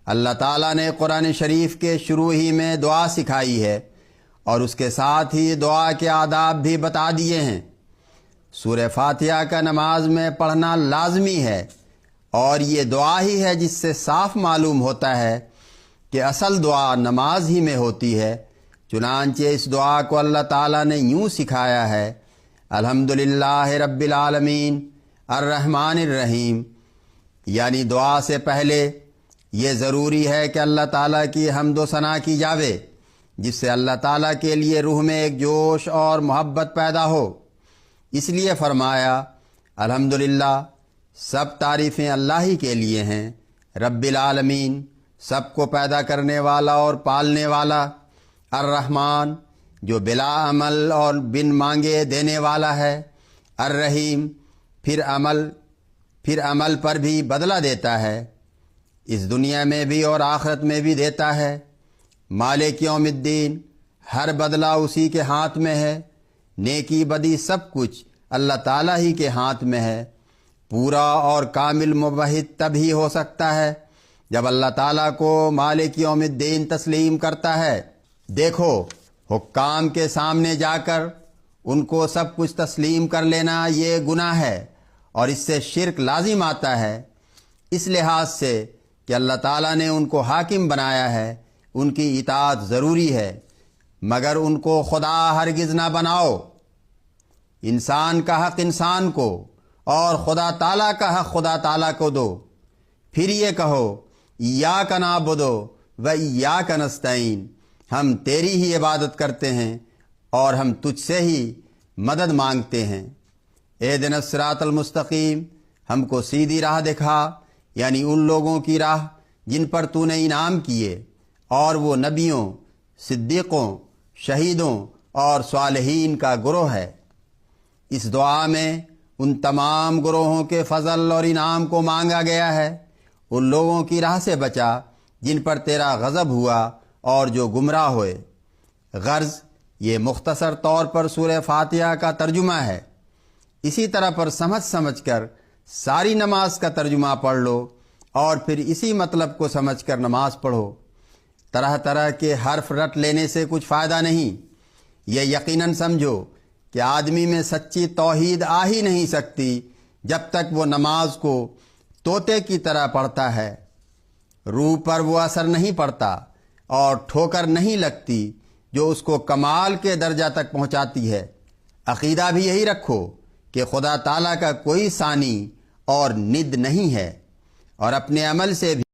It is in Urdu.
اللہ تعالیٰ نے قرآن شریف کے شروع ہی میں دعا سکھائی ہے اور اس کے ساتھ ہی دعا کے آداب بھی بتا دیے ہیں۔ سورہ فاتحہ کا نماز میں پڑھنا لازمی ہے، اور یہ دعا ہی ہے جس سے صاف معلوم ہوتا ہے کہ اصل دعا نماز ہی میں ہوتی ہے۔ چنانچہ اس دعا کو اللہ تعالیٰ نے یوں سکھایا ہے: الحمدللہ رب العالمین الرحمن الرحیم، یعنی دعا سے پہلے یہ ضروری ہے کہ اللہ تعالیٰ کی حمد و ثنا کی جاوے، جس سے اللہ تعالیٰ کے لیے روح میں ایک جوش اور محبت پیدا ہو۔ اس لیے فرمایا الحمدللہ، سب تعریفیں اللہ ہی کے لیے ہیں، رب العالمین، سب کو پیدا کرنے والا اور پالنے والا، الرحمن، جو بلا عمل اور بن مانگے دینے والا ہے، الرحیم، پھر عمل پر بھی بدلہ دیتا ہے، اس دنیا میں بھی اور آخرت میں بھی دیتا ہے، مالک یوم الدین، ہر بدلہ اسی کے ہاتھ میں ہے، نیکی بدی سب کچھ اللہ تعالیٰ ہی کے ہاتھ میں ہے۔ پورا اور کامل موحد تب ہی ہو سکتا ہے جب اللہ تعالیٰ کو مالک یوم الدین تسلیم کرتا ہے۔ دیکھو، حکام کے سامنے جا کر ان کو سب کچھ تسلیم کر لینا یہ گناہ ہے، اور اس سے شرک لازم آتا ہے، اس لحاظ سے کہ اللہ تعالیٰ نے ان کو حاکم بنایا ہے، ان کی اطاعت ضروری ہے، مگر ان کو خدا ہرگز نہ بناؤ۔ انسان کا حق انسان کو اور خدا تعالیٰ کا حق خدا تعالیٰ کو دو۔ پھر یہ کہو ایاک نعبد و ایاک نستعین، ہم تیری ہی عبادت کرتے ہیں اور ہم تجھ سے ہی مدد مانگتے ہیں۔ اہدنا الصراط المستقیم، ہم کو سیدھی راہ دکھا، یعنی ان لوگوں کی راہ جن پر تو نے انعام کیے، اور وہ نبیوں، صدیقوں، شہیدوں اور صالحین کا گروہ ہے۔ اس دعا میں ان تمام گروہوں کے فضل اور انعام کو مانگا گیا ہے۔ ان لوگوں کی راہ سے بچا جن پر تیرا غضب ہوا اور جو گمراہ ہوئے۔ غرض یہ مختصر طور پر سورہ فاتحہ کا ترجمہ ہے۔ اسی طرح پر سمجھ کر ساری نماز کا ترجمہ پڑھ لو، اور پھر اسی مطلب کو سمجھ کر نماز پڑھو۔ طرح طرح کے حرف رٹ لینے سے کچھ فائدہ نہیں۔ یہ یقیناً سمجھو کہ آدمی میں سچی توحید آ ہی نہیں سکتی جب تک وہ نماز کو طوطے کی طرح پڑھتا ہے۔ روح پر وہ اثر نہیں پڑتا اور ٹھوکر نہیں لگتی جو اس کو کمال کے درجہ تک پہنچاتی ہے۔ عقیدہ بھی یہی رکھو کہ خدا تعالیٰ کا کوئی ثانی اور ند نہیں ہے، اور اپنے عمل سے بھی